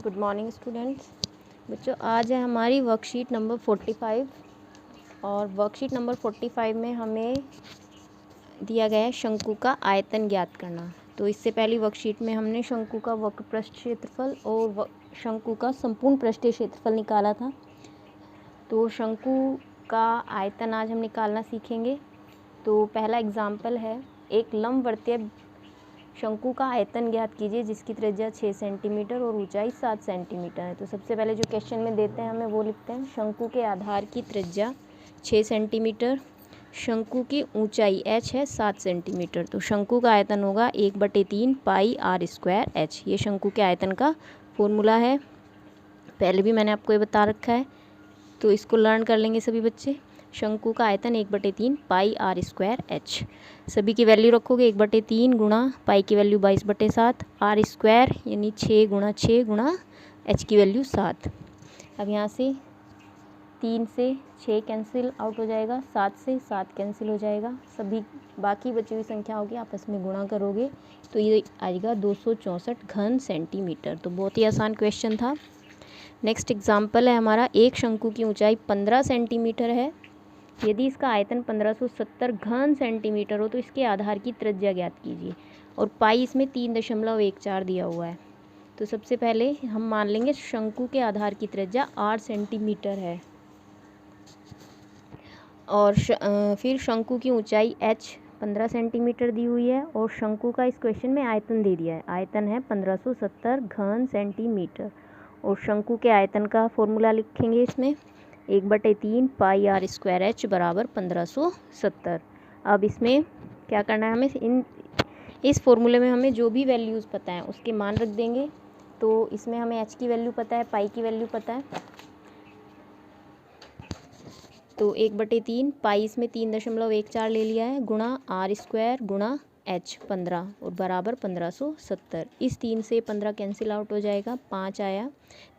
Good morning students. बच्चों, आज है हमारी वर्कशीट नंबर 45 और वर्कशीट नंबर 45 में हमें दिया गया है शंकु का आयतन ज्ञात करना। तो इससे पहली वर्कशीट में हमने शंकु का वक्र पृष्ठ क्षेत्रफल और शंकु का संपूर्ण पृष्ठीय क्षेत्रफल निकाला था। तो शंकु का आयतन आज हम निकालना सीखेंगे। तो पहला एग्जाम्पल है, एक लंबवर्तीय शंकु का आयतन ज्ञात कीजिए जिसकी त्रिज्या 6 सेंटीमीटर और ऊंचाई 7 सेंटीमीटर है। तो सबसे पहले जो क्वेश्चन में देते हैं हमें वो लिखते हैं, शंकु के आधार की त्रिज्या 6 सेंटीमीटर, शंकु की ऊंचाई h है 7 सेंटीमीटर। तो शंकु का आयतन होगा 1/3 पाई r स्क्वायर h। ये शंकु के आयतन का फॉर्मूला है, पहले भी मैंने आपको ये बता रखा है, तो इसको लर्न कर लेंगे सभी बच्चे। शंकु का आयतन 1/3 पाई r स्क्वायर h। सभी की वैल्यू रखोगे 1/3 गुणा पाई की वैल्यू 22/7, r स्क्वायर यानी 6 गुणा 6 गुणा h की वैल्यू 7। अब यहाँ से 3 से 6 कैंसिल आउट हो जाएगा, 7 से 7 कैंसिल हो जाएगा। सभी बाकी बची हुई संख्याओं की आपस में गुणा करोगे तो ये आएगा 264 घन सेंटीमीटर। तो बहुत ही आसान क्वेश्चन था। नेक्स्ट एग्जाम्पल है हमारा, एक शंकु की ऊंचाई 15 सेंटीमीटर है। यदि इसका आयतन 1570 घन सेंटीमीटर हो तो इसके आधार की त्रिज्या ज्ञात कीजिए। और पाई इसमें 3.14 दिया हुआ है। तो सबसे पहले हम मान लेंगे शंकु के आधार की त्रिज्या 8 सेंटीमीटर है और फिर शंकु की ऊंचाई h 15 सेंटीमीटर दी हुई है और शंकु का इस क्वेश्चन में आयतन दे दिया है। आयतन है 1570 घन सेंटीमीटर और शंकु के आयतन का फॉर्मूला लिखेंगे इसमें 1/3 पाई r स्क्वायर h बराबर 1570। अब इसमें क्या करना है हमें, इस फॉर्मूले में हमें जो भी वैल्यूज़ पता है उसके मान रख देंगे। तो इसमें हमें h की वैल्यू पता है, पाई की वैल्यू पता है, तो 1/3 पाई इसमें 3.14 ले लिया है गुणा r स्क्वायर गुणा h 15 और बराबर 1570। इस 3 से 15 कैंसिल आउट हो जाएगा, 5 आया।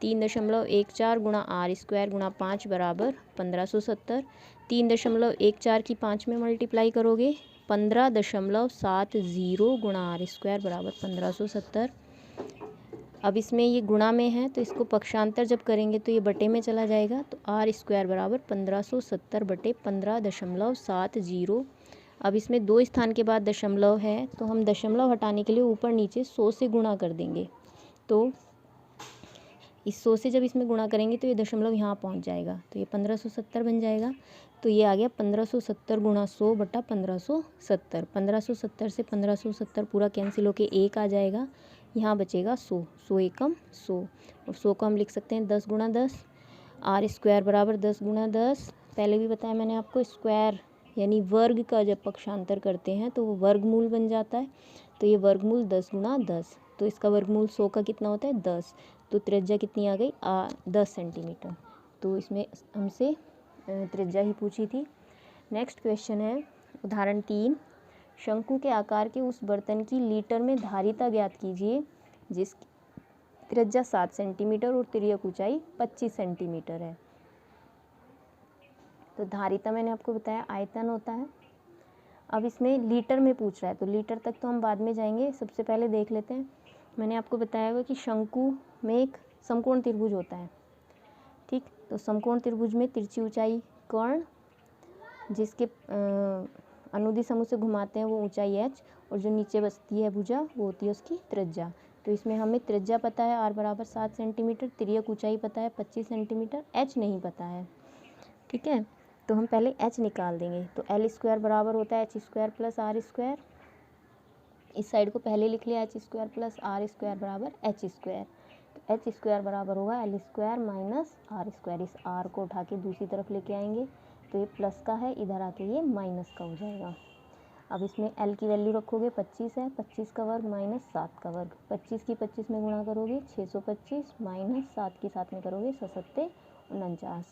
3.14 गुणा r स्क्वायर गुणा 5 बराबर 1570। 3.14 की 5 में मल्टीप्लाई करोगे 15.70 गुणा r स्क्वायर बराबर 1570। अब इसमें ये गुणा में है तो इसको पक्षांतर जब करेंगे तो ये बटे में चला जाएगा। तो r स्क्वायर बराबर 1570/15.70। अब इसमें 2 स्थान के बाद दशमलव है तो हम दशमलव हटाने के लिए ऊपर नीचे 100 से गुणा कर देंगे। तो इस 100 से जब इसमें गुणा करेंगे तो ये दशमलव यहाँ पहुँच जाएगा, तो ये 1570 बन जाएगा। तो ये आ गया 1570 गुणा 100 बटा 1570। 1570 से 1570 पूरा कैंसिल होके 1 आ जाएगा, यहाँ बचेगा 100। 100 एकम 100 और 100 को हम लिख सकते हैं 10 गुणा 10। r स्क्वायर बराबर 10 गुणा 10। पहले भी बताया मैंने आपको, स्क्वायर यानी वर्ग का जब पक्षांतर करते हैं तो वो वर्गमूल बन जाता है। तो ये वर्गमूल 10 गुणा 10, तो इसका वर्गमूल 100 का कितना होता है 10। तो त्रिज्या कितनी आ गई 10 सेंटीमीटर। तो इसमें हमसे त्रिज्या ही पूछी थी। नेक्स्ट क्वेश्चन है उदाहरण 3, शंकु के आकार के उस बर्तन की लीटर में धारिता ज्ञात कीजिए जिसकी त्रिज्या 7 सेंटीमीटर और तिर्यक ऊंचाई 25 सेंटीमीटर है। तो धारिता मैंने आपको बताया आयतन होता है। अब इसमें लीटर में पूछ रहा है तो लीटर तक तो हम बाद में जाएंगे, सबसे पहले देख लेते हैं। मैंने आपको बताया हुआ कि शंकु में एक समकोण त्रिभुज होता है, ठीक। तो समकोण त्रिभुज में तिरछी ऊंचाई कर्ण जिसके अनुदिश हम उसे घुमाते हैं वो ऊंचाई h और जो नीचे बसती है भुजा वो होती है उसकी त्रिज्या। तो इसमें हमें त्रिज्या पता है r बराबर 7 सेंटीमीटर, तिर्यक ऊंचाई पता है 25 सेंटीमीटर, h नहीं पता है, ठीक है। तो हम पहले h निकाल देंगे। तो l स्क्वायर बराबर होता है h square plus r square. इस साइड को पहले लिख लिया h square plus r square बराबर h स्क्वायर। तो h स्क्वायर बराबर होगा l square minus r square. इस r को उठा के दूसरी तरफ लेके आएंगे तो ये प्लस का है, इधर आके ये माइनस का हो जाएगा। अब इसमें l की वैल्यू रखोगे 25 है, 25 का वर्ग माइनस 7 का वर्ग। 25 की 25 में गुणा करोगे 625 माइनस 7 की 7 में करोगे 7 49।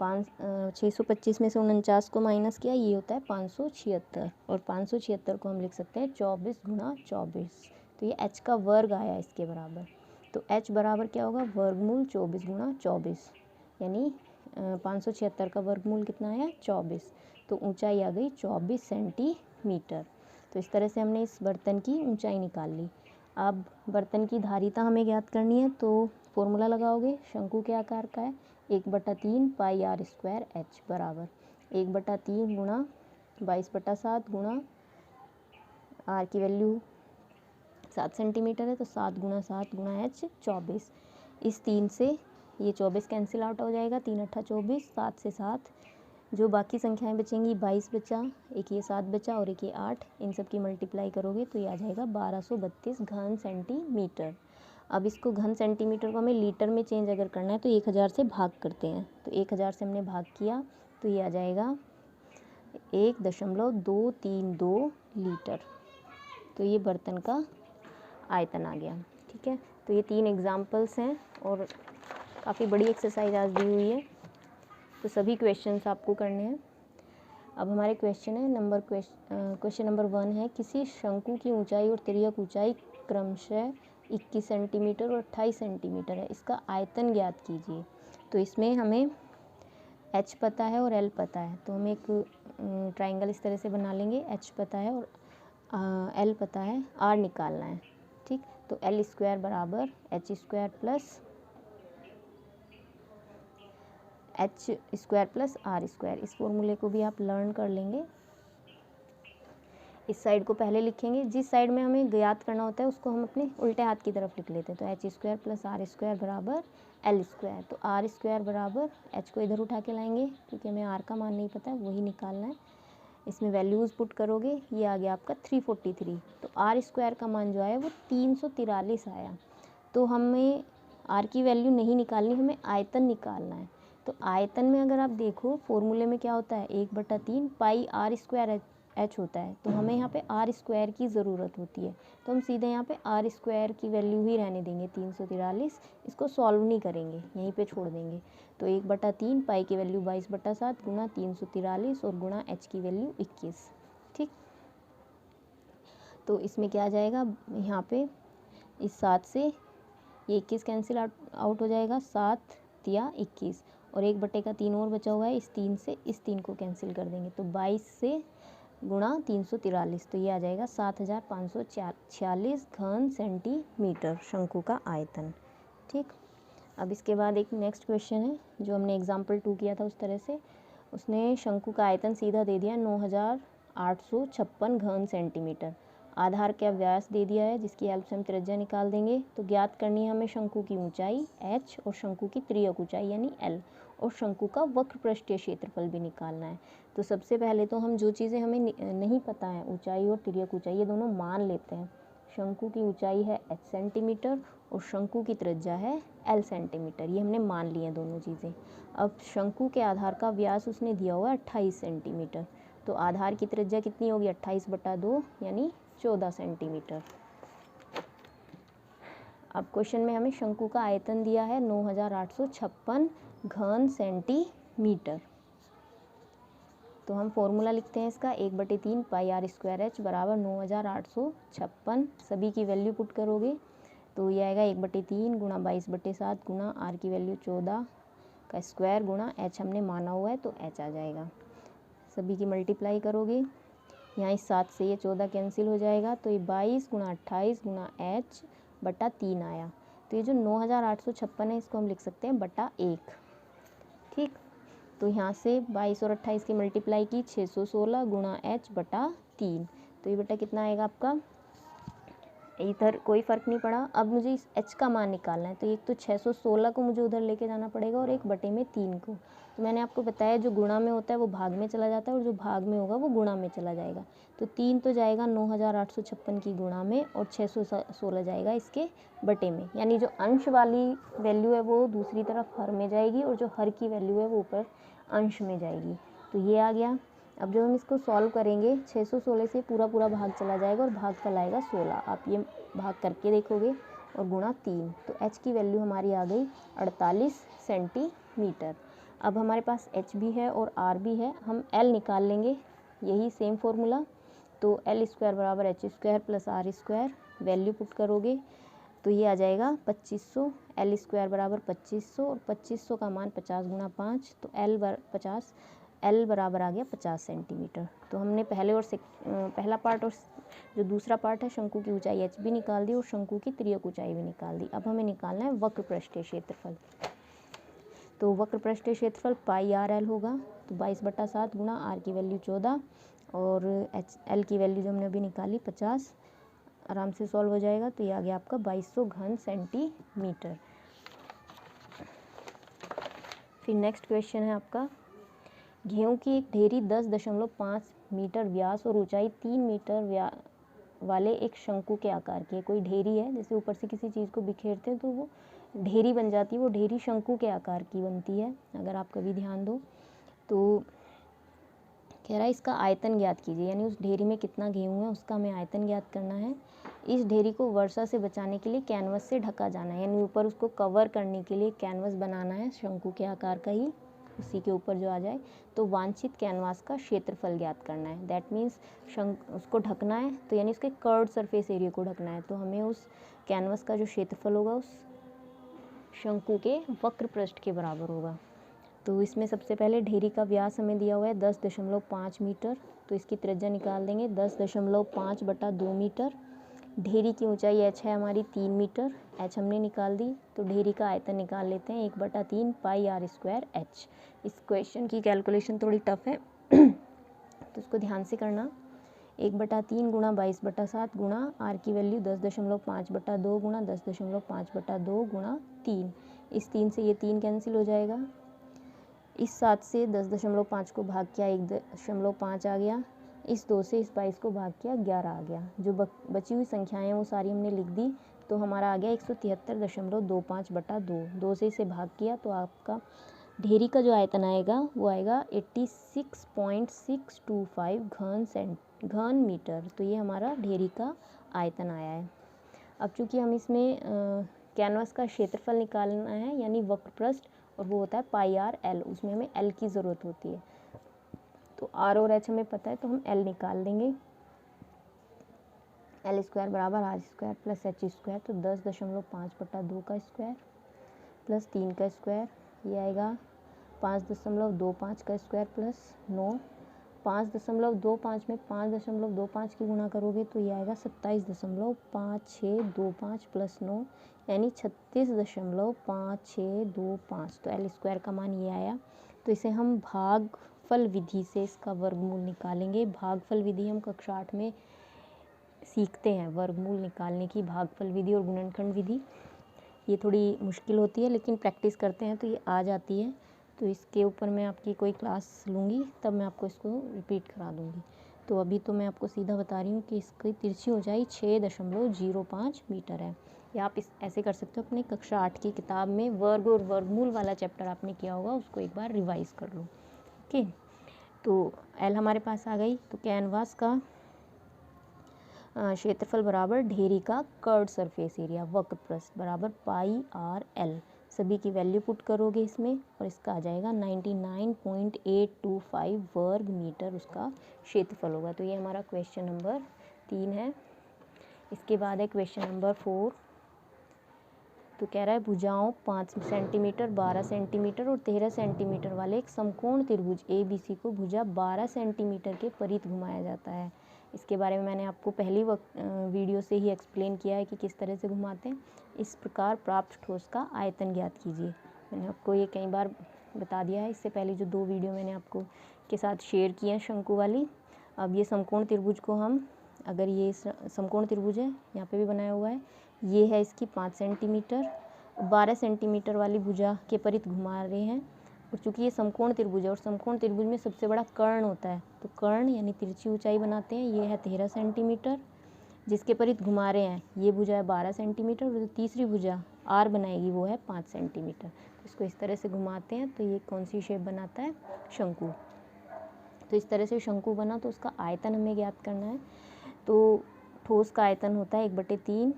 625 में से 49 को माइनस किया, ये होता है 576 और 576 को हम लिख सकते हैं 24 गुणा 24। तो ये h का वर्ग आया इसके बराबर। तो h बराबर क्या होगा, वर्गमूल 24 गुणा 24 यानी 576 का वर्गमूल कितना आया 24। तो ऊंचाई आ गई 24 सेंटीमीटर। तो इस तरह से हमने इस बर्तन की ऊंचाई निकाल ली। अब बर्तन की धारिता हमें ज्ञात करनी है, तो फॉर्मूला लगाओगे। शंकु के आकार का है 1/3 पाई आर स्क्वायर एच बराबर 1/3 गुणा 22/7 गुणा आर की वैल्यू 7 सेंटीमीटर है, तो 7 गुणा 7 गुणा एच 24। इस 3 से ये 24 कैंसिल आउट हो जाएगा, 3 अट्ठा 24, 7 से 7 जो बाकी संख्याएं बचेंगी 22 बचा, एक ये 7 बचा और एक ये 8, इन सब की मल्टीप्लाई करोगे तो ये आ जाएगा 1232 घन सेंटीमीटर। अब इसको घन सेंटीमीटर को हमें लीटर में चेंज अगर करना है तो 1000 से भाग करते हैं, तो 1000 से हमने भाग किया तो ये आ जाएगा 1.232 लीटर। तो ये बर्तन का आयतन आ गया। ठीक है, तो ये 3 एग्जाम्पल्स हैं और काफ़ी बड़ी एक्सरसाइज आज दी हुई है, तो सभी क्वेश्चंस आपको करने हैं। अब हमारे क्वेश्चन है क्वेश्चन नंबर 1 है, किसी शंकु की ऊंचाई और तिर्यक ऊंचाई क्रमशः 21 सेंटीमीटर और 28 सेंटीमीटर है, इसका आयतन ज्ञात कीजिए। तो इसमें हमें एच पता है और एल पता है, तो हम एक ट्राइंगल इस तरह से बना लेंगे। एच पता है और एल पता है, आर निकालना है। ठीक, तो एल स्क्वायर बराबर h square plus r square. इस फॉर्मूले को भी आप लर्न कर लेंगे। इस साइड को पहले लिखेंगे, जिस साइड में हमें ज्ञात करना होता है उसको हम अपने उल्टे हाथ की तरफ लिख लेते हैं। तो h square plus r square बराबर एल स्क्वायर। तो आर स्क्वायर बराबर एच को इधर उठा के लाएंगे क्योंकि हमें आर का मान नहीं पता है, वही निकालना है। इसमें वैल्यूज़ पुट करोगे, ये आ गया आपका 343। तो आर स्क्वायर का मान जो आया वो 343 आया। तो हमें आर की वैल्यू नहीं निकालनी, हमें आयतन निकालना है। तो आयतन में अगर आप देखो फॉर्मूले में क्या होता है, 1/3 पाई आर स्क्वायर एच होता है, तो हमें यहाँ पे आर स्क्वायर की ज़रूरत होती है। तो हम सीधे यहाँ पे आर स्क्वायर की वैल्यू ही रहने देंगे 343, इसको सॉल्व नहीं करेंगे, यहीं पे छोड़ देंगे। तो 1/3 पाई की वैल्यू 22/7 गुणा 343 और गुणा एच की वैल्यू 21। ठीक, तो इसमें क्या आ जाएगा, यहाँ पे इस 7 से ये 21 कैंसिल आउट हो जाएगा, 7 या 21 और 1/3 और बचा हुआ है, इस 3 से इस 3 को कैंसिल कर देंगे, तो 22 से गुणा 343, तो ये आ जाएगा 7546 घन सेंटीमीटर शंकु का आयतन। ठीक, अब इसके बाद एक नेक्स्ट क्वेश्चन है जो हमने एग्जाम्पल 2 किया था उस तरह से। उसने शंकु का आयतन सीधा दे दिया 9856 घन सेंटीमीटर। आधार का व्यास दे दिया है जिसकी हेल्प से हम त्रिज्या निकाल देंगे। तो ज्ञात करनी है हमें शंकु की ऊंचाई h और शंकु की तिर्यक ऊंचाई यानी l और शंकु का वक्र पृष्ठीय क्षेत्रफल भी निकालना है। तो सबसे पहले तो हम जो चीज़ें हमें नहीं पता है, ऊंचाई और तिर्यक ऊंचाई, ये दोनों मान लेते हैं। शंकु की ऊंचाई है h सेंटीमीटर और शंकु की त्रिज्या है l सेंटीमीटर, ये हमने मान लिए हैं दोनों चीज़ें। अब शंकु के आधार का व्यास उसने दिया हुआ है 28 सेंटीमीटर, तो आधार की त्रिज्या कितनी होगी 28/2 यानी 14 सेंटीमीटर। अब क्वेश्चन में हमें शंकु का आयतन दिया है 9856 घन सेंटीमीटर। तो हम फॉर्मूला लिखते हैं इसका 1/3 पाई आर स्क्वायर एच बराबर 9856। सभी की वैल्यू पुट करोगे तो ये आएगा 1/3 गुणा 22/7 गुणा आर की वैल्यू 14 का स्क्वायर गुणा एच हमने माना हुआ है तो एच आ जाएगा। सभी की मल्टीप्लाई करोगे, यहाँ इस 7 से ये 14 कैंसिल हो जाएगा, तो ये 22 गुणा 28 गुणा h/3 आया। तो ये जो 9856 है इसको हम लिख सकते हैं /1। ठीक, तो यहाँ से 22 और 28 की मल्टीप्लाई की 616 गुणा h/3, तो ये बटा कितना आएगा आपका, इधर कोई फ़र्क नहीं पड़ा। अब मुझे इस h का मान निकालना है, तो एक तो 616 को मुझे उधर लेके जाना पड़ेगा और 1/3 को। तो मैंने आपको बताया जो गुणा में होता है वो भाग में चला जाता है और जो भाग में होगा वो गुणा में चला जाएगा। तो 3 तो जाएगा 9856 की गुणा में और 616 जाएगा इसके बटे में, यानी जो अंश वाली वैल्यू है वो दूसरी तरफ हर में जाएगी और जो हर की वैल्यू है वो ऊपर अंश में जाएगी। तो ये आ गया। अब जब हम इसको सॉल्व करेंगे 616 से पूरा भाग चला जाएगा और भाग कल आएगा 16। आप ये भाग करके देखोगे और गुणा 3, तो h की वैल्यू हमारी आ गई 48 सेंटीमीटर। अब हमारे पास h भी है और r भी है, हम l निकाल लेंगे, यही सेम फॉर्मूला। तो l स्क्वायर बराबर h square plus r square, value put करोगे तो ये आ जाएगा 2500। l स्क्वायर बराबर 2500 और 2500 का मान 50 गुणा 5, तो l 50 L बराबर आ गया 50 सेंटीमीटर। तो हमने पहला पार्ट और जो दूसरा पार्ट है शंकु की ऊंचाई h भी निकाल दी और शंकु की तिर्यक ऊंचाई भी निकाल दी। अब हमें निकालना है वक्र पृष्ठीय क्षेत्रफल। तो वक्र पृष्ठीय क्षेत्रफल पाई आर एल होगा। तो 22/7 गुणा आर की वैल्यू 14 और एल की वैल्यू जो हमने अभी निकाली 50, आराम से सॉल्व हो जाएगा। तो ये आ गया आपका 2200 घन सेंटीमीटर। फिर नेक्स्ट क्वेश्चन है आपका, गेहूं की एक ढेरी 10.5 मीटर व्यास और ऊंचाई 3 मीटर वाले एक शंकु के आकार की है। कोई ढेरी है, जैसे ऊपर से किसी चीज़ को बिखेरते हैं तो वो ढेरी बन जाती है, वो ढेरी शंकु के आकार की बनती है। अगर आप कभी ध्यान दो तो कह रहा है इसका आयतन ज्ञात कीजिए, यानी उस ढेरी में कितना गेहूं है उसका हमें आयतन ज्ञात करना है। इस ढेरी को वर्षा से बचाने के लिए कैनवस से ढका जाना है, यानी ऊपर उसको कवर करने के लिए कैनवस बनाना है शंकु के आकार का ही, उसी के ऊपर जो आ जाए। तो वांछित कैनवास का क्षेत्रफल ज्ञात करना है। दैट मीन्स उसको ढकना है, तो यानी उसके कर्व्ड सरफेस एरिया को ढकना है। तो हमें उस कैनवस का जो क्षेत्रफल होगा उस शंकु के वक्र पृष्ठ के बराबर होगा। तो इसमें सबसे पहले ढेरी का व्यास हमें दिया हुआ है 10.5 मीटर। तो इसकी त्रिज्या निकाल देंगे 10.5/2 मीटर। ढेरी की ऊंचाई h है हमारी 3 मीटर, h हमने निकाल दी। तो ढेरी का आयतन निकाल लेते हैं 1/3 पाई आर स्क्वायर h। इस क्वेश्चन की कैलकुलेशन थोड़ी टफ है तो इसको ध्यान से करना। 1/3 गुणा 22/7 गुणा आर की वैल्यू 10.5/2 गुणा 10.5/2 गुणा 3। इस 3 से ये 3 कैंसिल हो जाएगा। इस 7 से 10.5 को भाग किया 1.5 आ गया। इस 2 से इस 22 को भाग किया 11 आ गया। जो बची हुई संख्याएं हैं वो सारी हमने लिख दी। तो हमारा आ गया 173.25/2। 2 से इसे भाग किया तो आपका ढेरी का जो आयतन आएगा वो आएगा 86.625 घन मीटर। तो ये हमारा ढेरी का आयतन आया है। अब चूँकि हम इसमें कैनवस का क्षेत्रफल निकालना है, यानी वक्र पृष्ठ, और वो होता है पाई आर एल, उसमें हमें एल की ज़रूरत होती है। तो आर और एच हमें पता है तो हम एल निकाल देंगे। एल स्क्वायर बराबर r square plus h square. तो 10.5/2 का स्क्वायर प्लस 3 का स्क्वायर, ये आएगा 5.25 का स्क्वायर प्लस 9। 5.25 में 5.25 की गुणा करोगे तो ये आएगा 27.5625 प्लस 9, यानी 36.5625। तो एल स्क्वायर का मान ये आया। तो इसे हम भागफल विधि से इसका वर्गमूल निकालेंगे। भागफल विधि हम कक्षा 8 में सीखते हैं, वर्गमूल निकालने की भागफल विधि और गुणनखंड विधि। ये थोड़ी मुश्किल होती है लेकिन प्रैक्टिस करते हैं तो ये आ जाती है। तो इसके ऊपर मैं आपकी कोई क्लास लूँगी तब मैं आपको इसको रिपीट करा दूँगी। तो अभी तो मैं आपको सीधा बता रही हूँ कि इसकी तिरछी ऊंचाई 6.05 मीटर है। या आप ऐसे कर सकते हो, अपने कक्षा 8 की किताब में वर्ग और वर्गमूल वाला चैप्टर आपने किया होगा उसको एक बार रिवाइज़ कर लो। ओके, तो एल हमारे पास आ गई। तो कैनवास का क्षेत्रफल बराबर ढेरी का कर्व्ड सरफेस एरिया वक्र पृष्ठ बराबर पाई आर एल। सभी की वैल्यू पुट करोगे इसमें और इसका आ जाएगा 99.825 वर्ग मीटर उसका क्षेत्रफल होगा। तो ये हमारा क्वेश्चन नंबर 3 है। इसके बाद है क्वेश्चन नंबर 4। तो कह रहा है भुजाओं 5 सेंटीमीटर 12 सेंटीमीटर और 13 सेंटीमीटर वाले एक समकोण त्रिभुज ABC को भुजा 12 सेंटीमीटर के परित घुमाया जाता है। इसके बारे में मैंने आपको पहली वीडियो से ही एक्सप्लेन किया है कि किस तरह से घुमाते हैं। इस प्रकार प्राप्त ठोस का आयतन ज्ञात कीजिए। मैंने आपको ये कई बार बता दिया है, इससे पहले जो 2 वीडियो मैंने आपको के साथ शेयर किए हैं शंकु वाली। अब ये समकोण त्रिभुज को हम, अगर ये समकोण त्रिभुज है, यहाँ पे भी बनाया हुआ है, ये है इसकी 5 सेंटीमीटर, 12 सेंटीमीटर वाली भुजा के परित घुमा रहे हैं। और चूँकि ये समकोण त्रिभुज है और समकोण त्रिभुज में सबसे बड़ा कर्ण होता है, तो कर्ण यानी तिरछी ऊंचाई बनाते हैं। ये है 13 सेंटीमीटर जिसके परित घुमा रहे हैं, ये भुजा है 12 सेंटीमीटर और जो तीसरी भुजा आर बनाएगी वो है 5 सेंटीमीटर। तो इसको इस तरह से घुमाते हैं तो ये कौन सी शेप बनाता है, शंकु। तो इस तरह से शंकु बना तो उसका आयतन हमें ज्ञात करना है। तो ठोस का आयतन होता है 1/3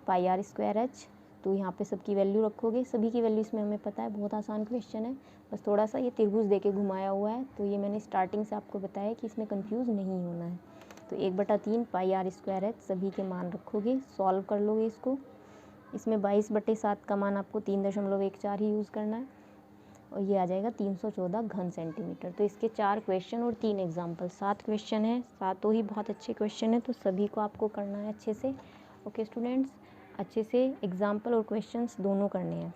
पाई आर स्क्वायर एच। तो यहाँ पे सबकी वैल्यू रखोगे, सभी की वैल्यू इसमें हमें पता है, बहुत आसान क्वेश्चन है। बस थोड़ा सा ये त्रिभुज देके घुमाया हुआ है, तो ये मैंने स्टार्टिंग से आपको बताया कि इसमें कंफ्यूज नहीं होना है। तो 1/3 पाई आर स्क्वायर एच सभी के मान रखोगे, सॉल्व कर लोगे इसको। इसमें 22/7 का मान आपको 3.14 ही यूज़ करना है। और ये आ जाएगा 314 घन सेंटीमीटर। तो इसके 4 क्वेश्चन और 3 एग्जाम्पल, 7 क्वेश्चन है, सातों ही बहुत अच्छे क्वेश्चन है, तो सभी को आपको करना है अच्छे से। ओके स्टूडेंट्स, अच्छे से एग्जाम्पल और क्वेश्चंस दोनों करने हैं।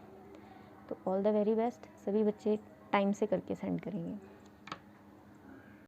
तो ऑल द वेरी बेस्ट, सभी बच्चे टाइम से करके सेंड करेंगे।